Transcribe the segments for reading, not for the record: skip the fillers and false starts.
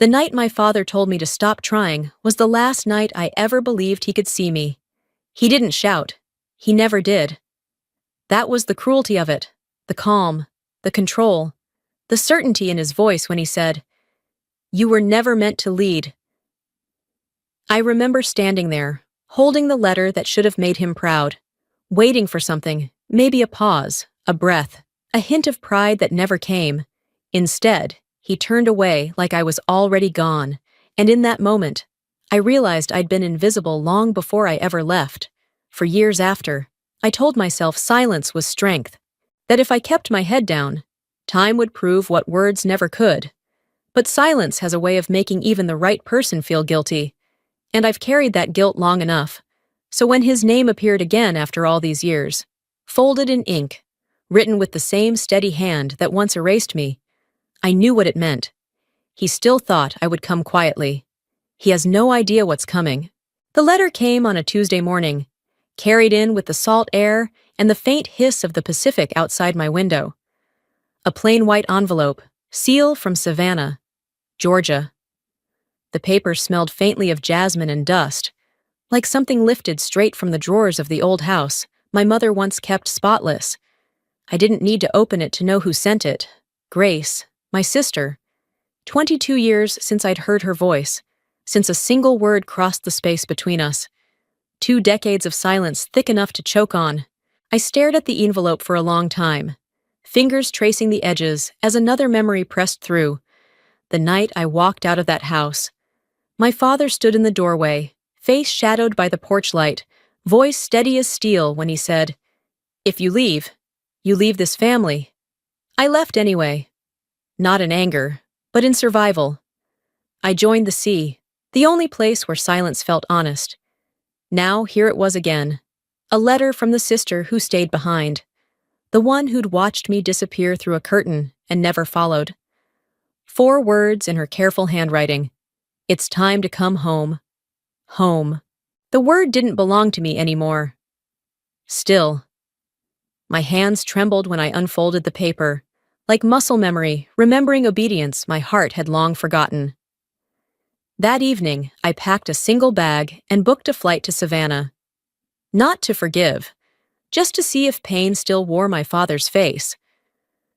The night my father told me to stop trying was the last night I ever believed he could see me. He didn't shout. He never did. That was the cruelty of it, the calm, the control, the certainty in his voice when he said, "You were never meant to lead." I remember standing there, holding the letter that should have made him proud, waiting for something, maybe a pause, a breath, a hint of pride that never came. Instead, he turned away like I was already gone, and in that moment, I realized I'd been invisible long before I ever left. For years after, I told myself silence was strength, that if I kept my head down, time would prove what words never could. But silence has a way of making even the right person feel guilty, and I've carried that guilt long enough. So when his name appeared again after all these years, folded in ink, written with the same steady hand that once erased me, I knew what it meant. He still thought I would come quietly. He has no idea what's coming. The letter came on a Tuesday morning, carried in with the salt air and the faint hiss of the Pacific outside my window. A plain white envelope, seal from Savannah, Georgia. The paper smelled faintly of jasmine and dust, like something lifted straight from the drawers of the old house my mother once kept spotless. I didn't need to open it to know who sent it. Grace, my sister. 22 years since I'd heard her voice, since a single word crossed the space between us. 2 decades of silence thick enough to choke on. I stared at the envelope for a long time, fingers tracing the edges as another memory pressed through. The night I walked out of that house. My father stood in the doorway, face shadowed by the porch light, voice steady as steel when he said, "If you leave this family." I left anyway. Not in anger, but in survival. I joined the sea, the only place where silence felt honest. Now here it was again, a letter from the sister who stayed behind, the one who'd watched me disappear through a curtain and never followed. 4 words in her careful handwriting. It's time to come home. Home. The word didn't belong to me anymore. Still. My hands trembled when I unfolded the paper, like muscle memory, remembering obedience my heart had long forgotten. That evening, I packed a single bag and booked a flight to Savannah. Not to forgive, just to see if pain still wore my father's face.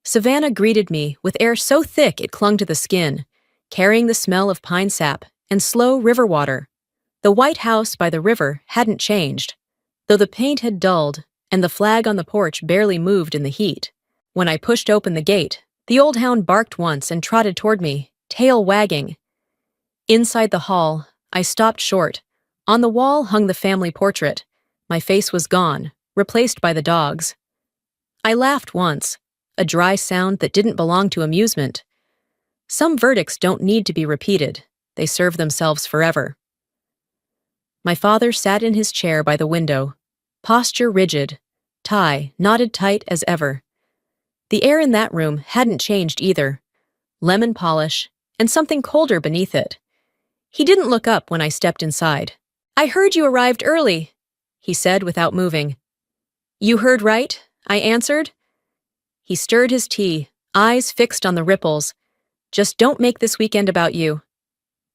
Savannah greeted me with air so thick it clung to the skin, carrying the smell of pine sap and slow river water. The white house by the river hadn't changed, though the paint had dulled and the flag on the porch barely moved in the heat. When I pushed open the gate, the old hound barked once and trotted toward me, tail wagging. Inside the hall, I stopped short. On the wall hung the family portrait. My face was gone, replaced by the dog's. I laughed once, a dry sound that didn't belong to amusement. Some verdicts don't need to be repeated. They serve themselves forever. My father sat in his chair by the window, posture rigid, tie knotted tight as ever. The air in that room hadn't changed either. Lemon polish, and something colder beneath it. He didn't look up when I stepped inside. "I heard you arrived early," he said without moving. "You heard right," I answered. He stirred his tea, eyes fixed on the ripples. "Just don't make this weekend about you."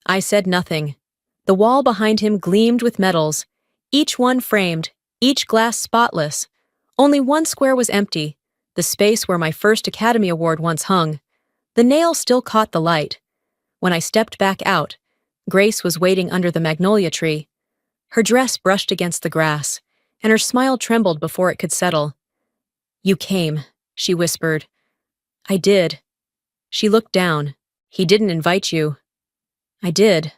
I said nothing. The wall behind him gleamed with medals, each one framed, each glass spotless. Only one square was empty, the space where my first Academy Award once hung. The nail still caught the light. When I stepped back out, Grace was waiting under the magnolia tree. Her dress brushed against the grass, and her smile trembled before it could settle. "You came," she whispered. "I did." She looked down. "He didn't invite you." "I did."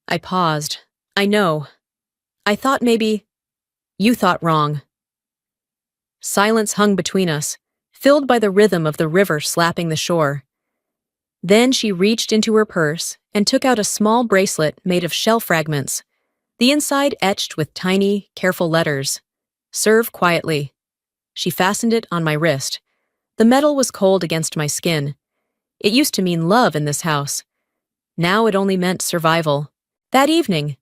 I paused. "I know. I thought maybe—" "You thought wrong." Silence hung between us, filled by the rhythm of the river slapping the shore. Then she reached into her purse and took out a small bracelet made of shell fragments, the inside etched with tiny, careful letters. "Serve quietly." She fastened it on my wrist. The metal was cold against my skin. It used to mean love in this house. Now it only meant survival. That evening,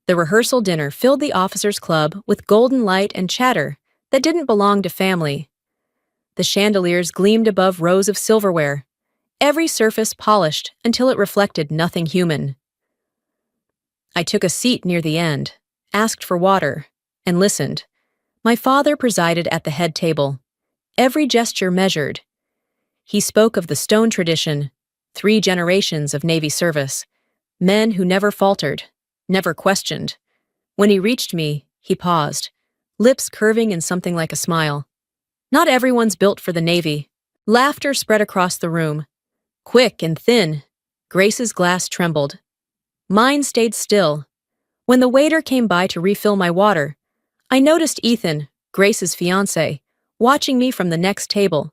the rehearsal dinner filled the officers' club with golden light and chatter that didn't belong to family. The chandeliers gleamed above rows of silverware, every surface polished until it reflected nothing human. I took a seat near the end, asked for water, and listened. My father presided at the head table, every gesture measured. He spoke of the stone tradition, 3 generations of Navy service, men who never faltered, never questioned. When he reached me, he paused, lips curving in something like a smile. Not everyone's built for the Navy. Laughter spread across the room. Quick and thin, Grace's glass trembled. Mine stayed still. When the waiter came by to refill my water, I noticed Ethan, Grace's fiancé, watching me from the next table.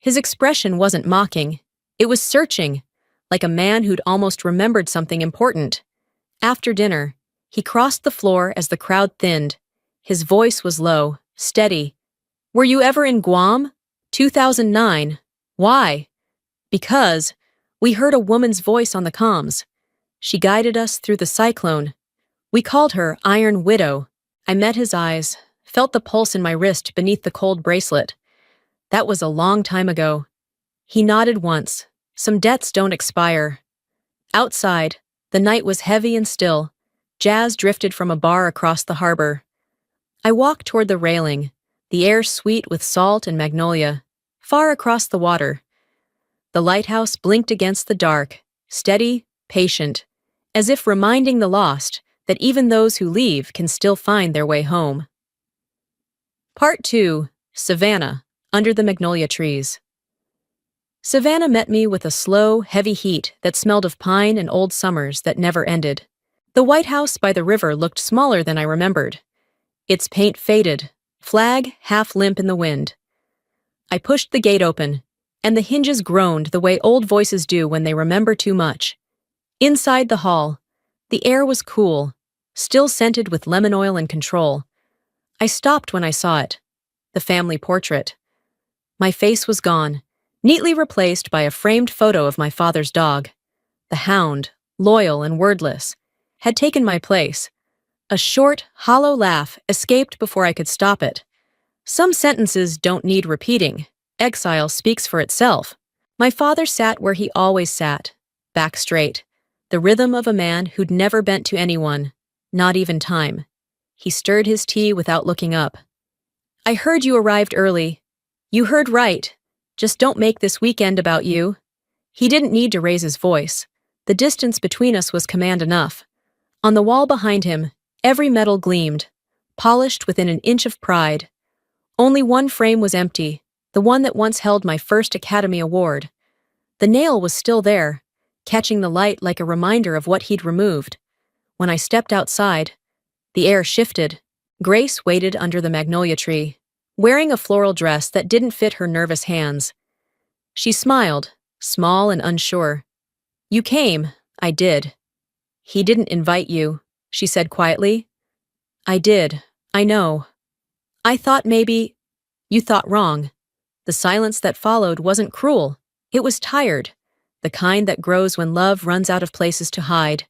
His expression wasn't mocking. It was searching, like a man who'd almost remembered something important. After dinner, he crossed the floor as the crowd thinned. His voice was low, steady. "Were you ever in Guam? 2009. Why?" "Because we heard a woman's voice on the comms. She guided us through the cyclone. We called her Iron Widow." I met his eyes, felt the pulse in my wrist beneath the cold bracelet. That was a long time ago. He nodded once. Some debts don't expire. Outside, the night was heavy and still. Jazz drifted from a bar across the harbor. I walked toward the railing, the air sweet with salt and magnolia, far across the water. The lighthouse blinked against the dark, steady, patient, as if reminding the lost that even those who leave can still find their way home. Part 2. Savannah, under the magnolia trees. Savannah met me with a slow, heavy heat that smelled of pine and old summers that never ended. The White House by the river looked smaller than I remembered. Its paint faded, flag half limp in the wind. I pushed the gate open, and the hinges groaned the way old voices do when they remember too much. Inside the hall, the air was cool, still scented with lemon oil and control. I stopped when I saw it. The family portrait. My face was gone, neatly replaced by a framed photo of my father's dog. The hound, loyal and wordless, had taken my place. A short, hollow laugh escaped before I could stop it. Some sentences don't need repeating. Exile speaks for itself. My father sat where he always sat, back straight, the rhythm of a man who'd never bent to anyone, not even time. He stirred his tea without looking up. "I heard you arrived early. You heard right. Just don't make this weekend about you." He didn't need to raise his voice. The distance between us was command enough. On the wall behind him, every metal gleamed, polished within an inch of pride. Only one frame was empty, the one that once held my first Academy Award. The nail was still there, catching the light like a reminder of what he'd removed. When I stepped outside, the air shifted. Grace waited under the magnolia tree, wearing a floral dress that didn't fit her nervous hands. She smiled, small and unsure. "You came." "I did." "He didn't invite you," she said quietly. "I did. I know. I thought maybe—" "You thought wrong." The silence that followed wasn't cruel. It was tired, the kind that grows when love runs out of places to hide.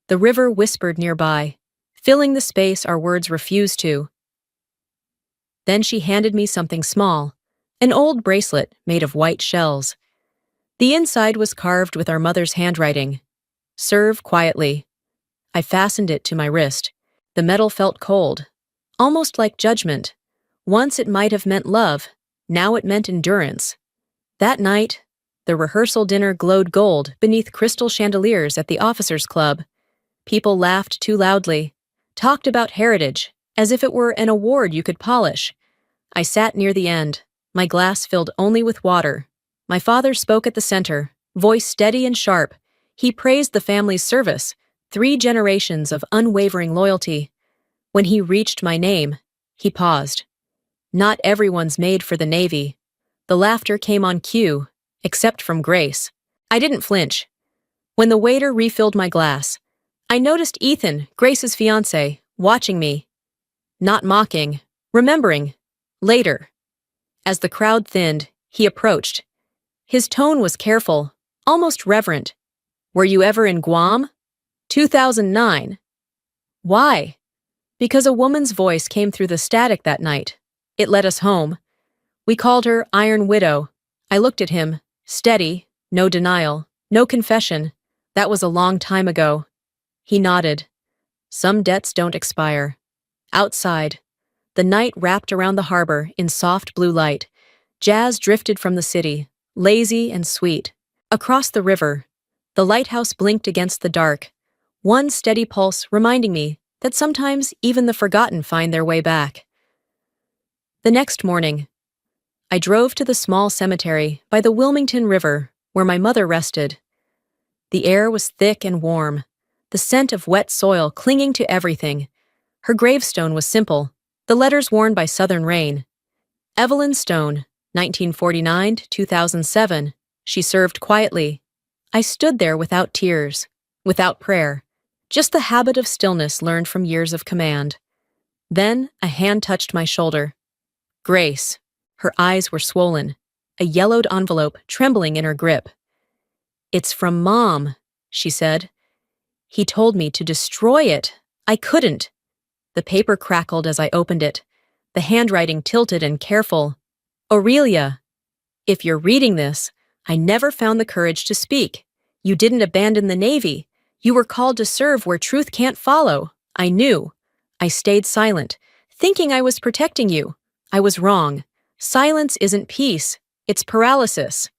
The river whispered nearby, filling the space our words refused to. Then she handed me something small, an old bracelet made of white shells. The inside was carved with our mother's handwriting. "Serve quietly." I fastened it to my wrist. The metal felt cold, almost like judgment. Once it might have meant love, now it meant endurance. That night, the rehearsal dinner glowed gold beneath crystal chandeliers at the officers' club. People laughed too loudly, talked about heritage, as if it were an award you could polish. I sat near the end, my glass filled only with water. My father spoke at the center, voice steady and sharp. He praised the family's service, 3 generations of unwavering loyalty. When he reached my name, he paused. Not everyone's made for the Navy. The laughter came on cue, except from Grace. I didn't flinch. When the waiter refilled my glass, I noticed Ethan, Grace's fiancé, watching me. Not mocking, remembering. Later. As the crowd thinned, he approached. His tone was careful, almost reverent. "Were you ever in Guam? 2009. Why?" "Because a woman's voice came through the static that night. It led us home. We called her Iron Widow." I looked at him, steady, No denial, no confession. That was a long time ago. He nodded. Some debts don't expire. Outside, the night wrapped around the harbor in soft blue light. Jazz drifted from the city, lazy and sweet. Across the river, the lighthouse blinked against the dark, one steady pulse reminding me that sometimes even the forgotten find their way back. The next morning, I drove to the small cemetery by the Wilmington River where my mother rested. The air was thick and warm, the scent of wet soil clinging to everything. Her gravestone was simple, the letters worn by southern rain. Evelyn Stone, 1949 to 2007. She served quietly. I stood there without tears, without prayer, just the habit of stillness learned from years of command. Then a hand touched my shoulder. Grace. Her eyes were swollen, a yellowed envelope trembling in her grip. It's from Mom, she said. He told me to destroy it. I couldn't. The paper crackled as I opened it, the handwriting tilted and careful. Aurelia, if you're reading this, I never found the courage to speak. You didn't abandon the Navy. You were called to serve where truth can't follow. I knew. I stayed silent, thinking I was protecting you. I was wrong. Silence isn't peace. It's paralysis.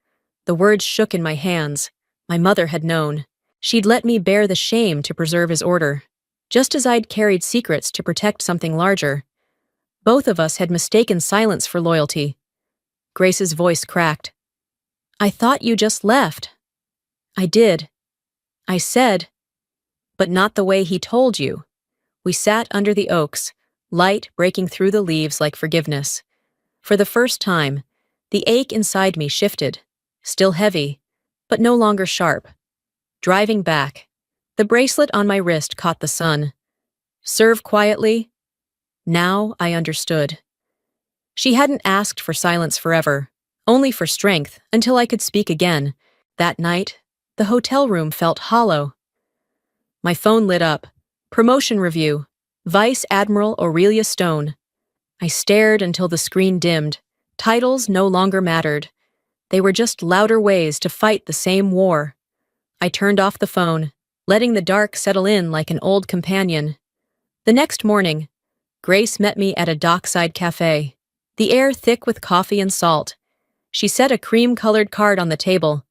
The words shook in my hands. My mother had known. She'd let me bear the shame to preserve his order, just as I'd carried secrets to protect something larger. Both of us had mistaken silence for loyalty. Grace's voice cracked. I thought you just left. I did. I said, but not the way he told you. We sat under the oaks, light breaking through the leaves like forgiveness. For the first time, the ache inside me shifted, still heavy, but no longer sharp. Driving back, the bracelet on my wrist caught the sun. Serve quietly? Now I understood. She hadn't asked for silence forever, only for strength until I could speak again. That night, the hotel room felt hollow. My phone lit up. Promotion review. Vice Admiral Aurelia Stone. I stared until the screen dimmed. Titles no longer mattered. They were just louder ways to fight the same war. I turned off the phone, letting the dark settle in like an old companion. The next morning, Grace met me at a dockside cafe, the air thick with coffee and salt. She set a cream-colored card on the table,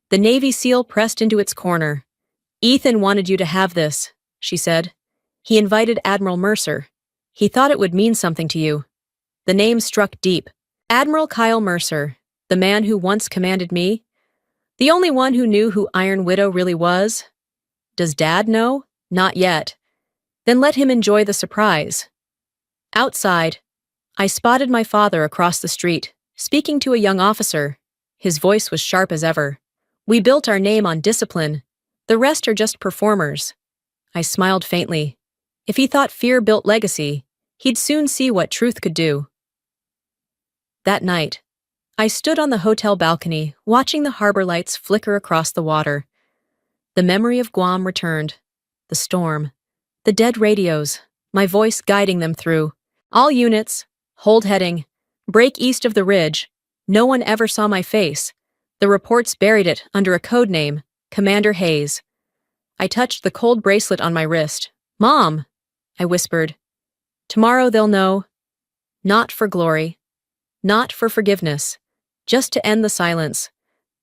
the Navy seal pressed into its corner. Ethan wanted you to have this, she said. He invited Admiral Mercer. He thought it would mean something to you. The name struck deep. Admiral Kyle Mercer, the man who once commanded me. The only one who knew who Iron Widow really was. Does Dad know? Not yet. Then let him enjoy the surprise. Outside, I spotted my father across the street, speaking to a young officer. His voice was sharp as ever. We built our name on discipline. The rest are just performers. I smiled faintly. If he thought fear built legacy, he'd soon see what truth could do. That night, I stood on the hotel balcony, watching the harbor lights flicker across the water. The memory of Guam returned. The storm. The dead radios. My voice guiding them through. All units. Hold heading. Break east of the ridge. No one ever saw my face. The reports buried it under a code name, Commander Hayes. I touched the cold bracelet on my wrist. Mom, I whispered. Tomorrow they'll know. Not for glory. Not for forgiveness. Just to end the silence.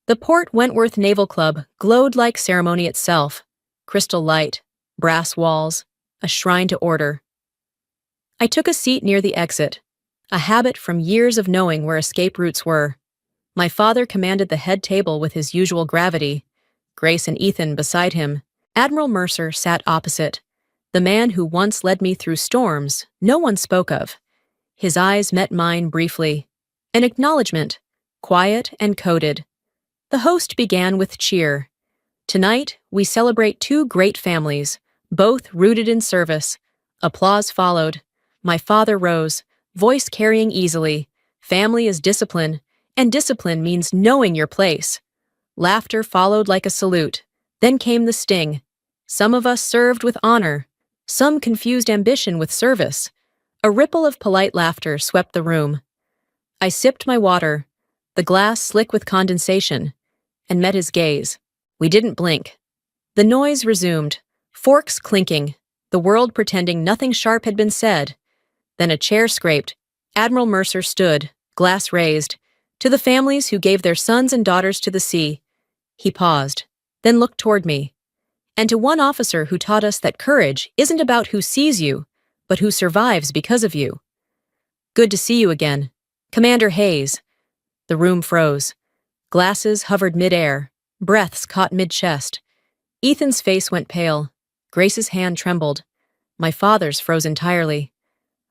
The Port Wentworth Naval Club glowed like ceremony itself. Crystal light, brass walls, a shrine to order. I took a seat near the exit, a habit from years of knowing where escape routes were. My father commanded the head table with his usual gravity, Grace and Ethan beside him. Admiral Mercer sat opposite, the man who once led me through storms no one spoke of. His eyes met mine briefly. An acknowledgement, quiet and coded. The host began with cheer. Tonight, we celebrate two great families, both rooted in service. Applause followed. My father rose, voice carrying easily. Family is discipline, and discipline means knowing your place. Laughter followed like a salute. Then came the sting. Some of us served with honor. Some confused ambition with service. A ripple of polite laughter swept the room. I sipped my water, the glass slick with condensation. and met his gaze. We didn't blink. The noise resumed, forks clinking, the world pretending nothing sharp had been said. Then a chair scraped. Admiral Mercer stood, glass raised. To the families who gave their sons and daughters to the sea. He paused, then looked toward me. And to one officer who taught us that courage isn't about who sees you, but who survives because of you. Good to see you again. Commander Hayes. The room froze. Glasses hovered mid-air. Breaths caught mid-chest. Ethan's face went pale. Grace's hand trembled. My father's froze entirely.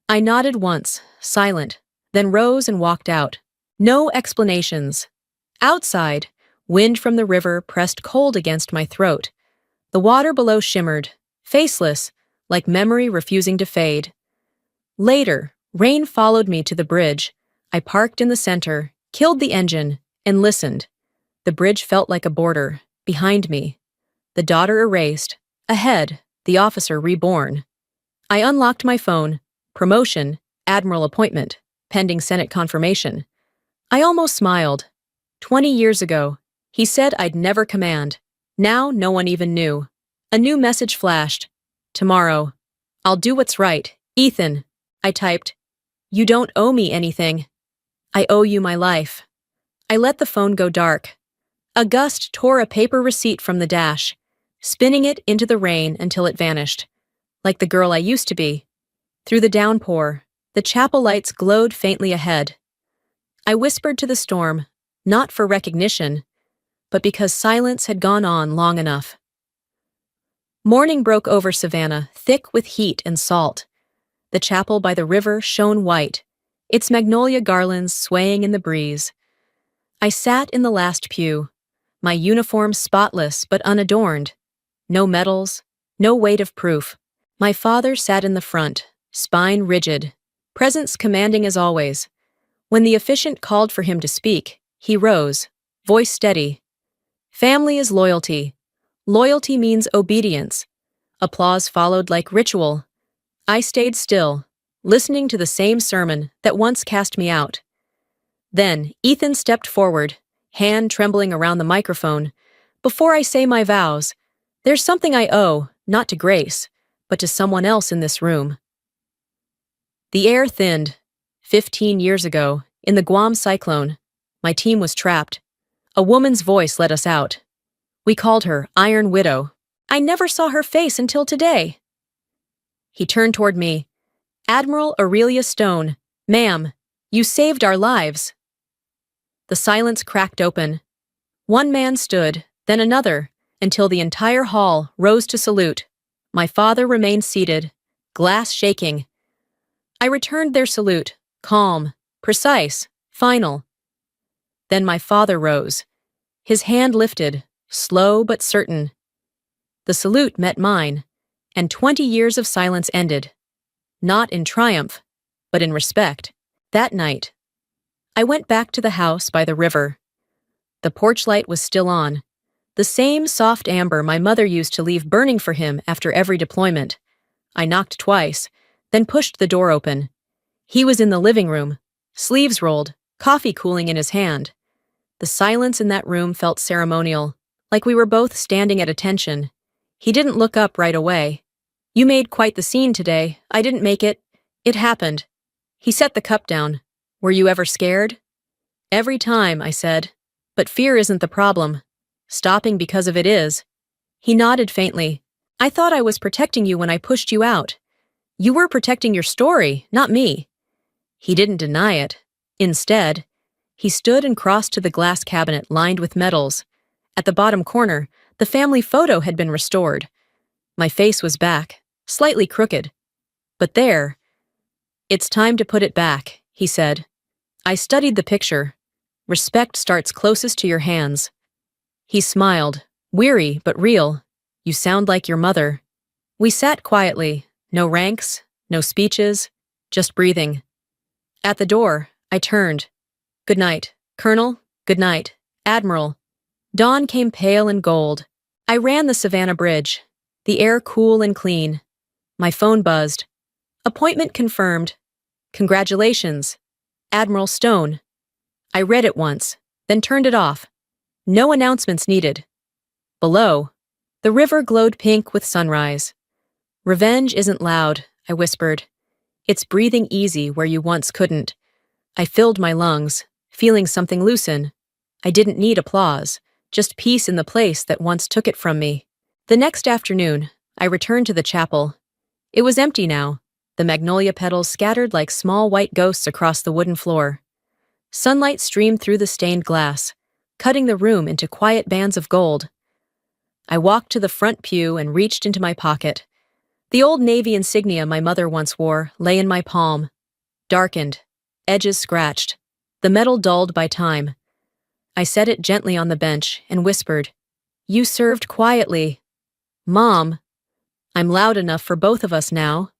I nodded once, silent, then rose and walked out. No explanations. Outside, wind from the river pressed cold against my throat. The water below shimmered, faceless, like memory refusing to fade. Later, rain followed me to the bridge. I parked in the center, killed the engine, and listened. The bridge felt like a border, behind me. The daughter erased. Ahead, the officer reborn. I unlocked my phone. Promotion, Admiral appointment, pending Senate confirmation. I almost smiled. 20 years ago, he said I'd never command. Now no one even knew. A new message flashed. Tomorrow. I'll do what's right. Ethan, I typed. You don't owe me anything. I owe you my life. I let the phone go dark. A gust tore a paper receipt from the dash, spinning it into the rain until it vanished. Like the girl I used to be. Through the downpour, the chapel lights glowed faintly ahead. I whispered to the storm, not for recognition, but because silence had gone on long enough. Morning broke over Savannah, thick with heat and salt. The chapel by the river shone white, its magnolia garlands swaying in the breeze. I sat in the last pew, my uniform spotless but unadorned. No medals, no weight of proof. My father sat in the front, spine rigid, presence commanding as always. When the officiant called for him to speak, he rose, voice steady. Family is loyalty. Loyalty means obedience. Applause followed like ritual. I stayed still, listening to the same sermon that once cast me out. Then Ethan stepped forward, hand trembling around the microphone. Before I say my vows, there's something I owe, not to Grace, but to someone else in this room. The air thinned. 15 years ago, in the Guam cyclone, my team was trapped. A woman's voice led us out. We called her Iron Widow. I never saw her face until today. He turned toward me. Admiral Aurelia Stone, ma'am, you saved our lives. The silence cracked open. One man stood, then another, until the entire hall rose to salute. My father remained seated, glass shaking. I returned their salute, calm, precise, final. Then my father rose. His hand lifted, slow but certain. The salute met mine, and 20 years of silence ended. Not in triumph, but in respect. That night, I went back to the house by the river. The porch light was still on, the same soft amber my mother used to leave burning for him after every deployment. I knocked twice, then pushed the door open. He was in the living room, sleeves rolled, coffee cooling in his hand. The silence in that room felt ceremonial, like we were both standing at attention. He didn't look up right away. You made quite the scene today. I didn't make it. It happened. He set the cup down. Were you ever scared? Every time, I said. But fear isn't the problem. Stopping because of it is. He nodded faintly. I thought I was protecting you when I pushed you out. You were protecting your story, not me. He didn't deny it. Instead, he stood and crossed to the glass cabinet lined with medals. At the bottom corner, the family photo had been restored. My face was back, slightly crooked. But there, it's time to put it back, he said. I studied the picture. Respect starts closest to your hands. He smiled, weary but real. You sound like your mother. We sat quietly, no ranks, no speeches, just breathing. At the door, I turned. Good night, Colonel. Good night, Admiral. Dawn came pale and gold. I ran the Savannah Bridge, the air cool and clean. My phone buzzed. Appointment confirmed. Congratulations, Admiral Stone. I read it once, then turned it off. No announcements needed. Below, the river glowed pink with sunrise. Revenge isn't loud, I whispered. It's breathing easy where you once couldn't. I filled my lungs, feeling something loosen. I didn't need applause, just peace in the place that once took it from me. The next afternoon, I returned to the chapel. It was empty now, the magnolia petals scattered like small white ghosts across the wooden floor. Sunlight streamed through the stained glass, cutting the room into quiet bands of gold. I walked to the front pew and reached into my pocket. The old Navy insignia my mother once wore lay in my palm, darkened, edges scratched, the metal dulled by time. I set it gently on the bench and whispered, "You served quietly. Mom, I'm loud enough for both of us now."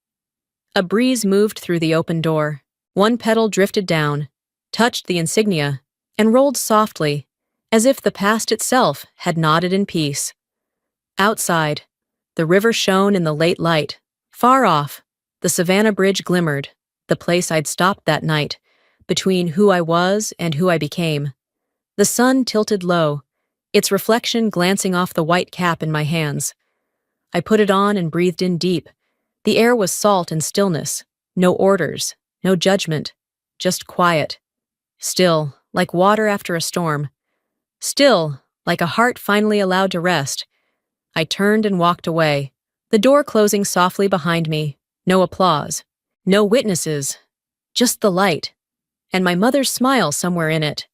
A breeze moved through the open door. One petal drifted down, touched the insignia, and rolled softly, as if the past itself had nodded in peace. Outside, the river shone in the late light. Far off, the Savannah Bridge glimmered, the place I'd stopped that night, between who I was and who I became. The sun tilted low, its reflection glancing off the white cap in my hands. I put it on and breathed in deep. The air was salt and stillness, no orders, no judgment, just quiet. Still, like water after a storm. Still, like a heart finally allowed to rest. I turned and walked away, the door closing softly behind me. No applause, no witnesses, just the light, and my mother's smile somewhere in it.